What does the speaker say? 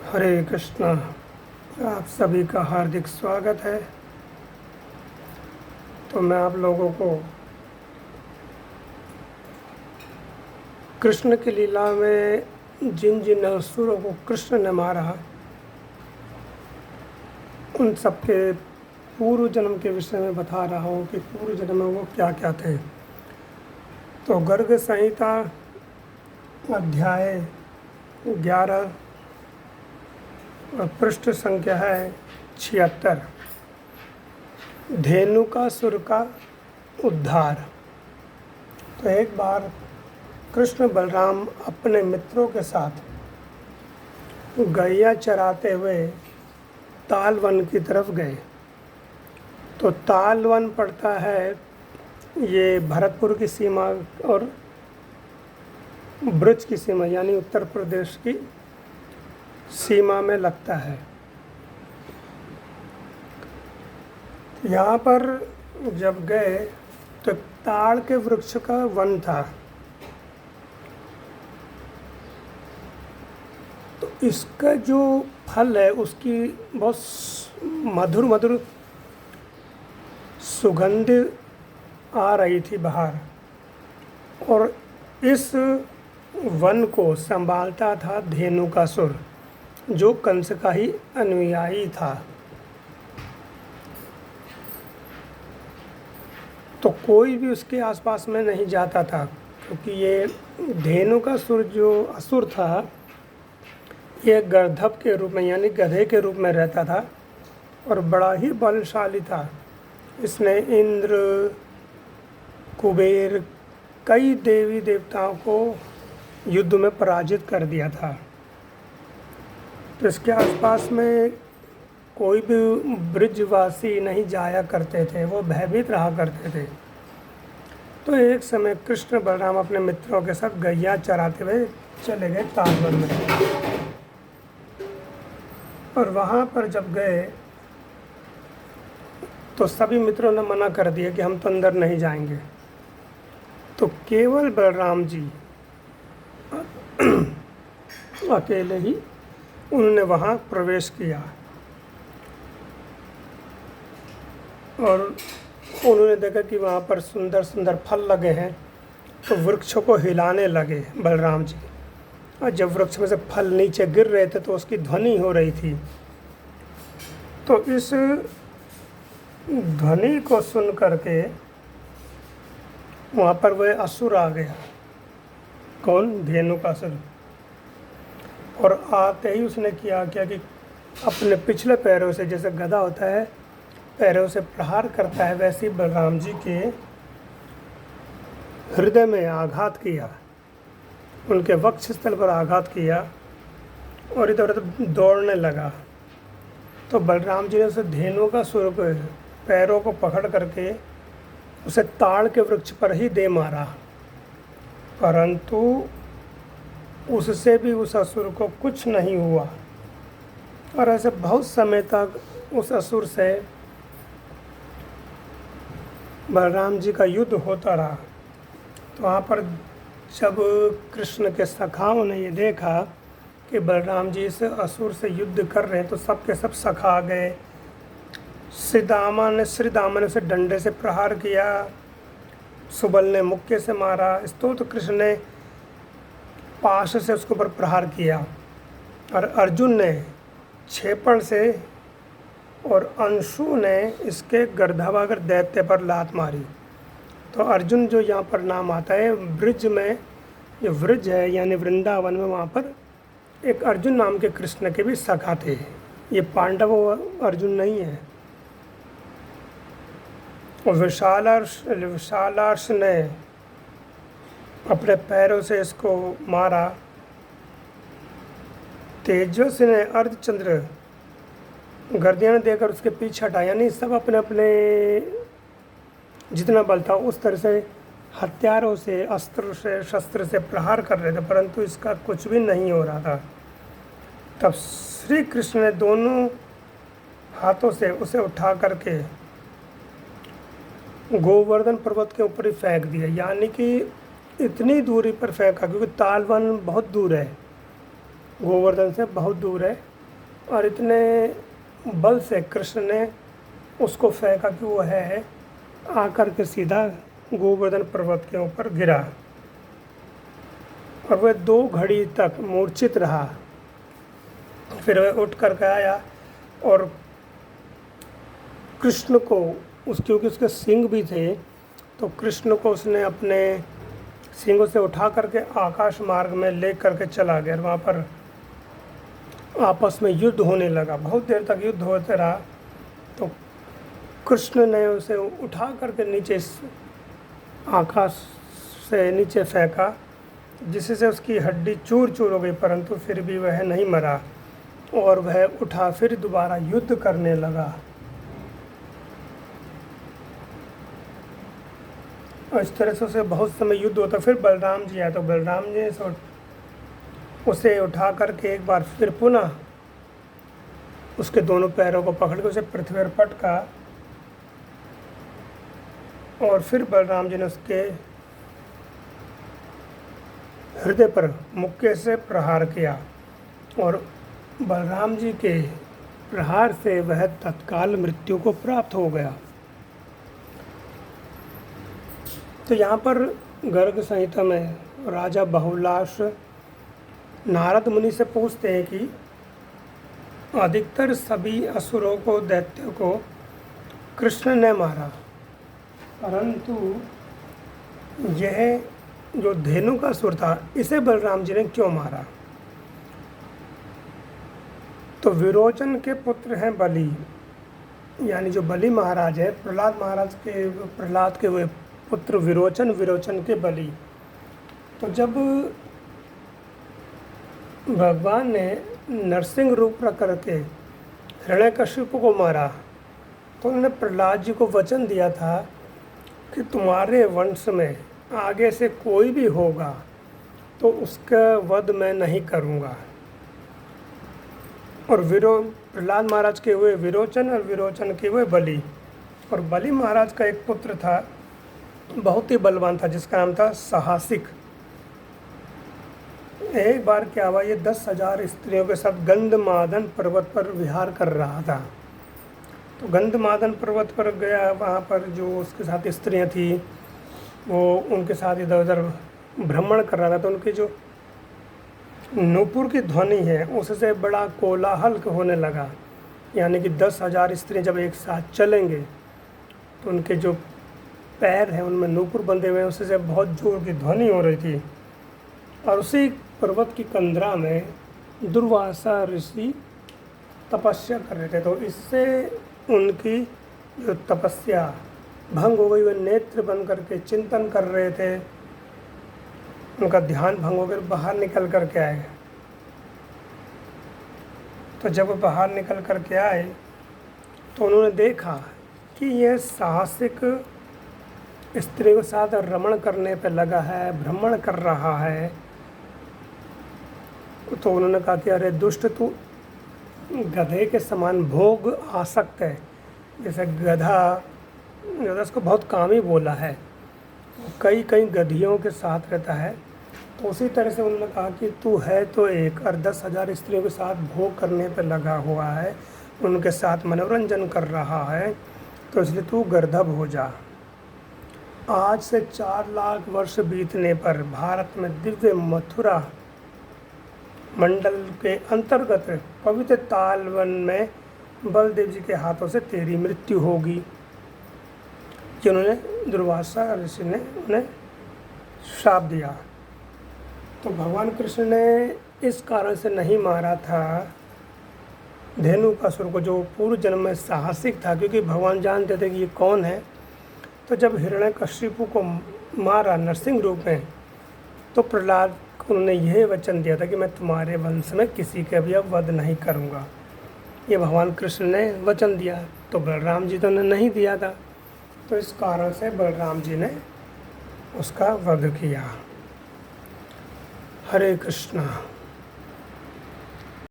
हरे कृष्णा। आप सभी का हार्दिक स्वागत है। तो मैं आप लोगों को कृष्ण की लीला में जिन जिन असुरों को कृष्ण ने मारा उन सब के पूर्व जन्म के विषय में बता रहा हूँ कि पूर्व जन्म में वो क्या क्या थे। तो गर्ग संहिता अध्याय 11 और पृष्ठ संख्या है 76। धेनुकासुर का उद्धार। तो एक बार कृष्ण बलराम अपने मित्रों के साथ गैया चराते हुए तालवन की तरफ गए। तो तालवन पड़ता है ये भरतपुर की सीमा और ब्रज की सीमा यानी उत्तर प्रदेश की सीमा में लगता है। यहाँ पर जब गए तो ताड़ के वृक्ष का वन था। तो इसका जो फल है उसकी बहुत मधुर मधुर सुगंध आ रही थी बाहर, और इस वन को संभालता था धेनुकासुर जो कंस का ही अनुयायी था। तो कोई भी उसके आसपास में नहीं जाता था, क्योंकि ये धेनुकासुर जो असुर था ये गर्दभ के रूप में यानी गधे के रूप में रहता था और बड़ा ही बलशाली था। इसने इंद्र, कुबेर, कई देवी देवताओं को युद्ध में पराजित कर दिया था। तो इसके आसपास में कोई भी ब्रजवासी नहीं जाया करते थे, वो भयभीत रहा करते थे। तो एक समय कृष्ण बलराम अपने मित्रों के साथ गैया चराते हुए चले गए तालवन में। और वहाँ पर जब गए तो सभी मित्रों ने मना कर दिया कि हम तो अंदर नहीं जाएंगे। तो केवल बलराम जी अकेले ही उन्होंने वहाँ प्रवेश किया और उन्होंने देखा कि वहाँ पर सुंदर सुंदर फल लगे हैं। तो वृक्षों को हिलाने लगे बलराम जी, और जब वृक्ष में से फल नीचे गिर रहे थे तो उसकी ध्वनि हो रही थी। तो इस ध्वनि को सुन करके वहाँ पर वह असुर आ गया। कौन? धेनुकासुर। और आते ही उसने क्या कि अपने पिछले पैरों से, जैसे गधा होता है पैरों से प्रहार करता है, वैसे ही बलराम जी के हृदय में आघात किया, उनके वक्षस्थल पर आघात किया और इधर उधर दौड़ने लगा। तो बलराम जी ने उसे धेनुकासुर के पैरों को पकड़ करके उसे ताड़ के वृक्ष पर ही दे मारा, परंतु उससे भी उस असुर को कुछ नहीं हुआ। और ऐसे बहुत समय तक उस असुर से बलराम जी का युद्ध होता रहा। तो वहाँ पर जब कृष्ण के सखाओं ने ये देखा कि बलराम जी इस असुर से युद्ध कर रहे हैं, तो सब के सब सखा आ गए। श्रीदामा ने उसे डंडे से प्रहार किया, सुबल ने मुक्के से मारा, स्तोत्र कृष्ण ने पाश से उसके ऊपर प्रहार किया, और अर्जुन ने क्षेपण से, और अंशु ने इसके गर्दभागर दैत्य पर लात मारी। तो अर्जुन जो यहाँ पर नाम आता है, ब्रिज में जो व्रज है यानी वृंदावन में, वहाँ पर एक अर्जुन नाम के कृष्ण के भी सखा थे। ये पांडव अर्जुन नहीं है। और विशालार्ष ने अपने पैरों से इसको मारा। तेजस ने अर्धचंद्र गर्दन देकर उसके पीछे हटा, यानी सब अपने अपने जितना बल था उस तरह से हथियारों से, अस्त्र से, शस्त्र से प्रहार कर रहे थे, परंतु इसका कुछ भी नहीं हो रहा था। तब श्री कृष्ण ने दोनों हाथों से उसे उठा करके गोवर्धन पर्वत के ऊपर ही फेंक दिया, यानी कि इतनी दूरी पर फेंका, क्योंकि तालवन बहुत दूर है, गोवर्धन से बहुत दूर है। और इतने बल से कृष्ण ने उसको फेंका कि वो है आकर के सीधा गोवर्धन पर्वत के ऊपर गिरा और वह 2 घड़ी तक मूर्छित रहा। फिर वह उठ कर के आया और कृष्ण को क्योंकि उसके सींग भी थे, तो कृष्ण को उसने अपने सींगों से उठा करके आकाश मार्ग में ले करके चला गया। वहाँ पर आपस में युद्ध होने लगा, बहुत देर तक युद्ध होते रहा। तो कृष्ण ने उसे उठा करके नीचे आकाश से नीचे फेंका, जिससे उसकी हड्डी चूर चूर हो गई, परंतु फिर भी वह नहीं मरा और वह उठा फिर दोबारा युद्ध करने लगा। और इस तरह से उसे बहुत समय युद्ध होता। फिर बलराम जी आए, तो बलराम जी ने उसे उठा करके एक बार फिर पुनः उसके दोनों पैरों को पकड़ के उसे पृथ्वी पर पटका और फिर बलराम जी ने उसके हृदय पर मुक्के से प्रहार किया और बलराम जी के प्रहार से वह तत्काल मृत्यु को प्राप्त हो गया। तो यहाँ पर गर्ग संहिता में राजा बहुलाश नारद मुनि से पूछते हैं कि अधिकतर सभी असुरों को, दैत्यों को कृष्ण ने मारा, परंतु यह जो धेनु का असुर था इसे बलराम जी ने क्यों मारा? तो विरोचन के पुत्र हैं बलि, यानी जो बलि महाराज है, प्रहलाद के वे पुत्र विरोचन, विरोचन के बलि। तो जब भगवान ने नरसिंह रूप रख के हिरण्यकशिपु को मारा, तो उन्होंने प्रहलाद जी को वचन दिया था कि तुम्हारे वंश में आगे से कोई भी होगा तो उसका वध मैं नहीं करूँगा। और प्रहलाद महाराज के हुए विरोचन और विरोचन के हुए बलि। और बलि महाराज का एक पुत्र था, बहुत ही बलवान था, जिसका नाम था साहसिक। एक बार क्या हुआ, ये 10,000 स्त्रियों के साथ गंधमादन पर्वत पर विहार कर रहा था। तो गंधमादन पर्वत पर गया, वहाँ पर जो उसके साथ स्त्रियाँ थी वो उनके साथ इधर उधर भ्रमण कर रहा था। तो उनकी जो नूपुर की ध्वनि है उससे बड़ा कोलाहल होने लगा, यानी कि 10,000 स्त्रियाँ जब एक साथ चलेंगे तो उनके जो पैर हैं उनमें नूपुर बंधे हुए हैं, उससे बहुत जोर की ध्वनि हो रही थी। और उसी पर्वत की कंदरा में दुर्वासा ऋषि तपस्या कर रहे थे। तो इससे उनकी जो तपस्या भंग हो गई, वे नेत्र बंद करके चिंतन कर रहे थे, उनका ध्यान भंग होकर बाहर निकल कर के आए। तो जब वो बाहर निकल कर के आए तो उन्होंने देखा कि यह साहसिक स्त्री के साथ रमण करने पर लगा है, भ्रमण कर रहा है। तो उन्होंने कहा कि अरे दुष्ट, तू गधे के समान भोग आसक्त है। जैसे गधा उसको बहुत कामी बोला है, कई कई गधियों के साथ रहता है। तो उसी तरह से उन्होंने कहा कि तू है तो एक और 10,000 स्त्रियों के साथ भोग करने पर लगा हुआ है, उनके साथ मनोरंजन कर रहा है, तो इसलिए तू गर्दभ हो जा। आज से 4 लाख वर्ष बीतने पर भारत में दिव्य मथुरा मंडल के अंतर्गत पवित्र तालवन में बलदेव जी के हाथों से तेरी मृत्यु होगी, जिन्होंने दुर्वासा ऋषि ने उन्हें श्राप दिया। तो भगवान कृष्ण ने इस कारण से नहीं मारा था धेनुकासुर को, जो पूर्व जन्म में साहसिक था, क्योंकि भगवान जानते थे कि ये कौन है। तो जब हिरण्यकशिपु को मारा नरसिंह रूप में, तो प्रहलाद को उन्होंने यह वचन दिया था कि मैं तुम्हारे वंश में किसी का भी अब वध नहीं करूँगा। ये भगवान कृष्ण ने वचन दिया, तो बलराम जी तो ने नहीं दिया था। तो इस कारण से बलराम जी ने उसका वध किया। हरे कृष्णा।